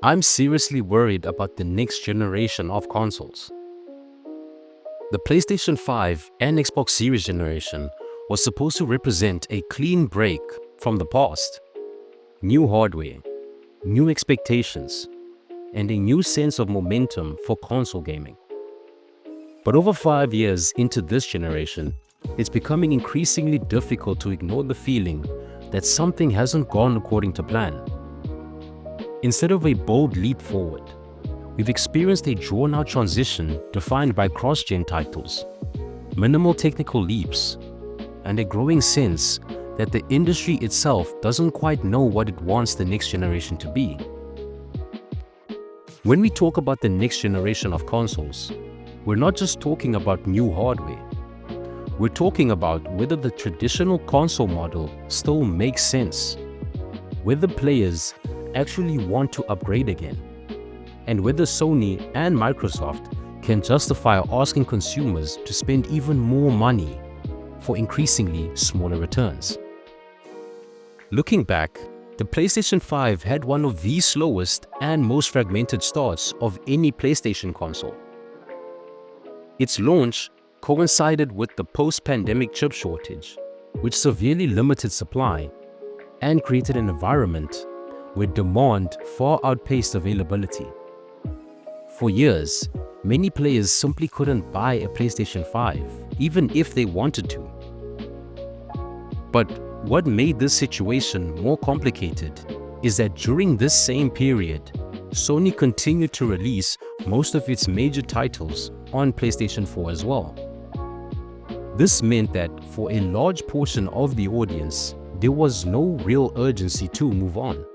I'm seriously worried about the next generation of consoles. The PlayStation 5 and Xbox Series generation was supposed to represent a clean break from the past. New hardware, new expectations, and a new sense of momentum for console gaming. But over 5 years into this generation, it's becoming increasingly difficult to ignore the feeling that something hasn't gone according to plan. Instead of a bold leap forward, we've experienced a drawn-out transition defined by cross-gen titles, minimal technical leaps, and a growing sense that the industry itself doesn't quite know what it wants the next generation to be. When we talk about the next generation of consoles, we're not just talking about new hardware. We're talking about whether the traditional console model still makes sense, whether players actually want to upgrade again, and whether Sony and Microsoft can justify asking consumers to spend even more money for increasingly smaller returns. Looking back, the PlayStation 5 had one of the slowest and most fragmented starts of any PlayStation console. Its launch coincided with the post-pandemic chip shortage, which severely limited supply and created an environment where demand far outpaced availability. For years, many players simply couldn't buy a PlayStation 5, even if they wanted to. But what made this situation more complicated is that during this same period, Sony continued to release most of its major titles on PlayStation 4 as well. This meant that for a large portion of the audience, there was no real urgency to move on.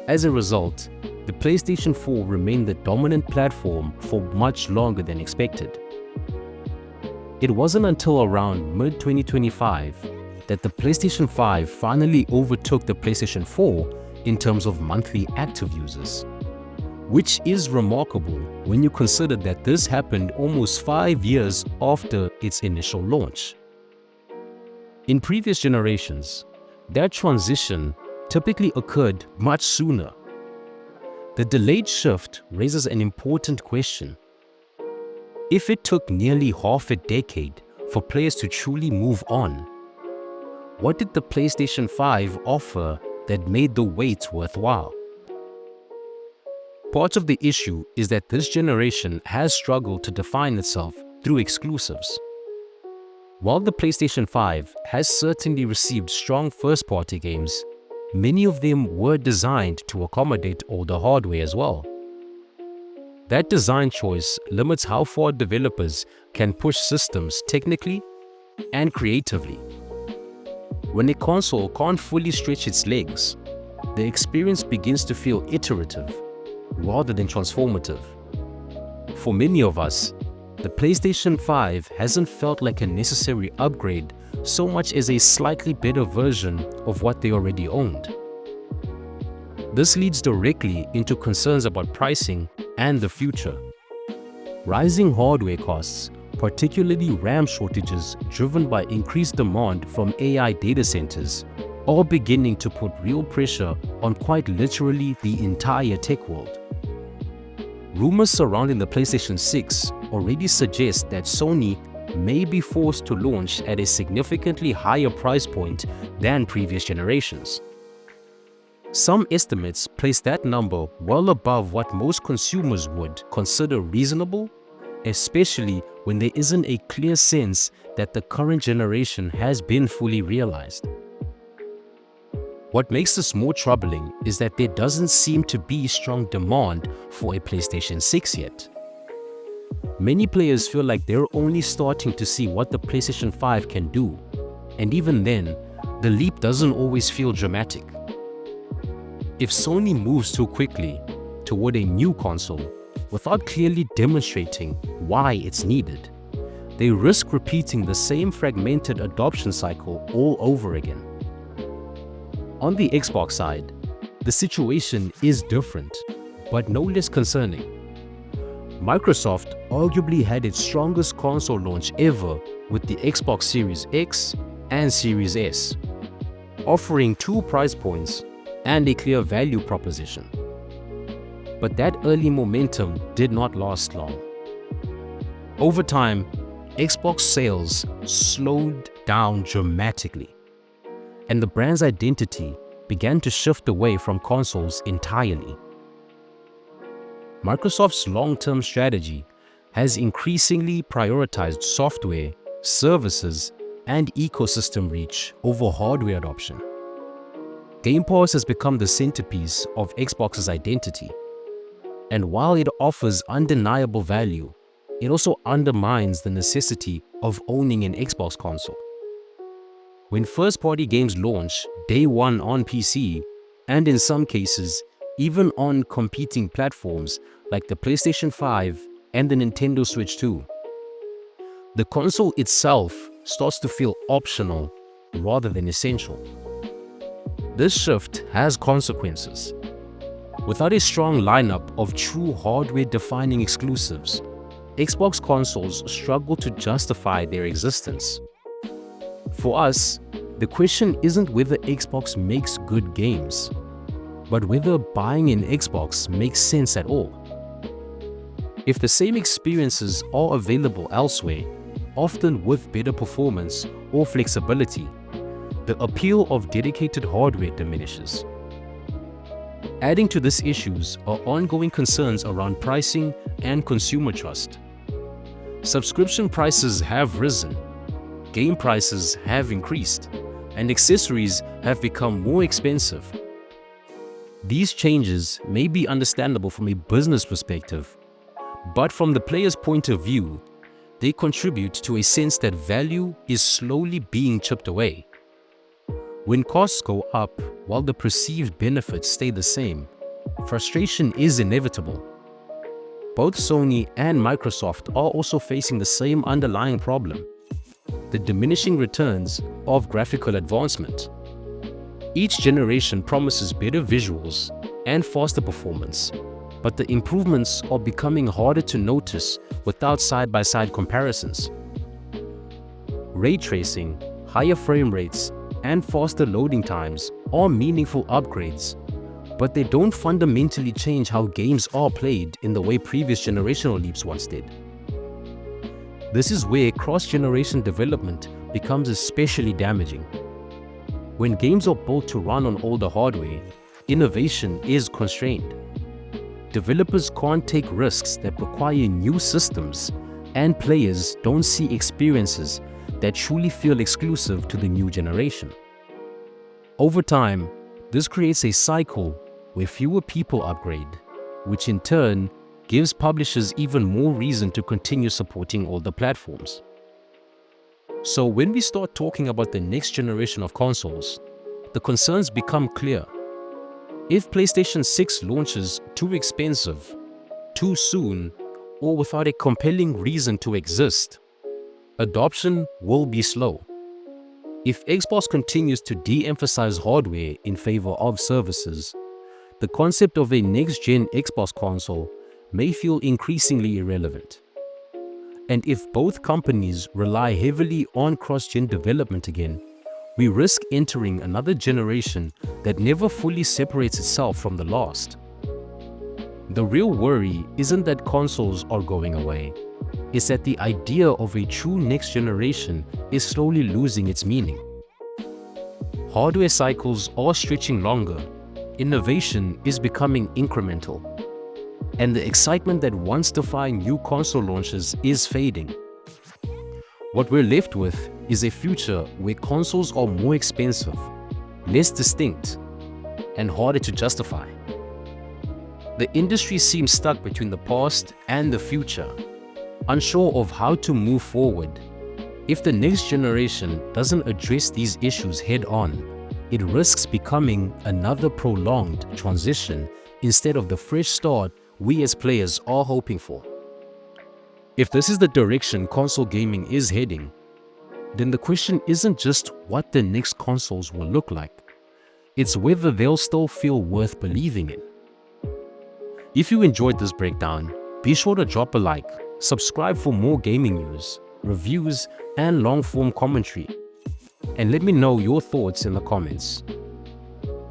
As a result, the PlayStation 4 remained the dominant platform for much longer than expected. It wasn't until around mid-2025 that the PlayStation 5 finally overtook the PlayStation 4 in terms of monthly active users, which is remarkable when you consider that this happened almost 5 years after its initial launch. In previous generations, that transition typically occurred much sooner. The delayed shift raises an important question. If it took nearly half a decade for players to truly move on, what did the PlayStation 5 offer that made the wait worthwhile? Part of the issue is that this generation has struggled to define itself through exclusives. While the PlayStation 5 has certainly received strong first-party games, many of them were designed to accommodate older hardware as well. That design choice limits how far developers can push systems technically and creatively. When a console can't fully stretch its legs, the experience begins to feel iterative rather than transformative. For many of us, the PlayStation 5 hasn't felt like a necessary upgrade so much as a slightly better version of what they already owned. This leads directly into concerns about pricing and the future. Rising hardware costs, particularly RAM shortages driven by increased demand from AI data centers, are beginning to put real pressure on quite literally the entire tech world. Rumors surrounding the PlayStation 6 already suggest that Sony may be forced to launch at a significantly higher price point than previous generations. Some estimates place that number well above what most consumers would consider reasonable, especially when there isn't a clear sense that the current generation has been fully realized. What makes this more troubling is that there doesn't seem to be strong demand for a PlayStation 6 yet. Many players feel like they're only starting to see what the PlayStation 5 can do, and even then, the leap doesn't always feel dramatic. If Sony moves too quickly toward a new console without clearly demonstrating why it's needed, they risk repeating the same fragmented adoption cycle all over again. On the Xbox side, the situation is different, but no less concerning. Microsoft arguably had its strongest console launch ever with the Xbox Series X and Series S, offering two price points and a clear value proposition. But that early momentum did not last long. Over time, Xbox sales slowed down dramatically, and the brand's identity began to shift away from consoles entirely. Microsoft's long-term strategy has increasingly prioritized software, services, and ecosystem reach over hardware adoption. Game Pass has become the centerpiece of Xbox's identity, and while it offers undeniable value, it also undermines the necessity of owning an Xbox console. When first-party games launch day one on PC, and in some cases, even on competing platforms like the PlayStation 5 and the Nintendo Switch 2, the console itself starts to feel optional rather than essential. This shift has consequences. Without a strong lineup of true hardware-defining exclusives, Xbox consoles struggle to justify their existence. For us, the question isn't whether Xbox makes good games, but whether buying an Xbox makes sense at all. If the same experiences are available elsewhere, often with better performance or flexibility, the appeal of dedicated hardware diminishes. Adding to these issues are ongoing concerns around pricing and consumer trust. Subscription prices have risen, game prices have increased, and accessories have become more expensive. These changes may be understandable from a business perspective, but from the player's point of view, they contribute to a sense that value is slowly being chipped away. When costs go up while the perceived benefits stay the same, frustration is inevitable. Both Sony and Microsoft are also facing the same underlying problem: the diminishing returns of graphical advancement. Each generation promises better visuals and faster performance, but the improvements are becoming harder to notice without side-by-side comparisons. Ray tracing, higher frame rates, and faster loading times are meaningful upgrades, but they don't fundamentally change how games are played in the way previous generational leaps once did. This is where cross-generation development becomes especially damaging. When games are built to run on older hardware, innovation is constrained. Developers can't take risks that require new systems, and players don't see experiences that truly feel exclusive to the new generation. Over time, this creates a cycle where fewer people upgrade, which in turn gives publishers even more reason to continue supporting older platforms. So when we start talking about the next generation of consoles, the concerns become clear. If PlayStation 6 launches too expensive, too soon, or without a compelling reason to exist, adoption will be slow. If Xbox continues to de-emphasize hardware in favor of services, the concept of a next-gen Xbox console may feel increasingly irrelevant. And if both companies rely heavily on cross-gen development again, we risk entering another generation that never fully separates itself from the last. The real worry isn't that consoles are going away. It's that the idea of a true next generation is slowly losing its meaning. Hardware cycles are stretching longer, innovation is becoming incremental, and the excitement that once defined new console launches is fading. What we're left with is a future where consoles are more expensive, less distinct, and harder to justify. The industry seems stuck between the past and the future, unsure of how to move forward. If the next generation doesn't address these issues head-on, it risks becoming another prolonged transition instead of the fresh start we as players are hoping for. If this is the direction console gaming is heading, then the question isn't just what the next consoles will look like, it's whether they'll still feel worth believing in. If you enjoyed this breakdown, be sure to drop a like, subscribe for more gaming news, reviews, and long-form commentary, and let me know your thoughts in the comments.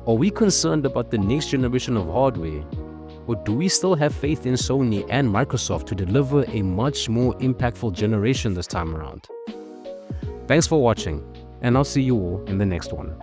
Are we concerned about the next generation of hardware, Or do we still have faith in Sony and Microsoft to deliver a much more impactful generation this time around? Thanks for watching, and I'll see you all in the next one.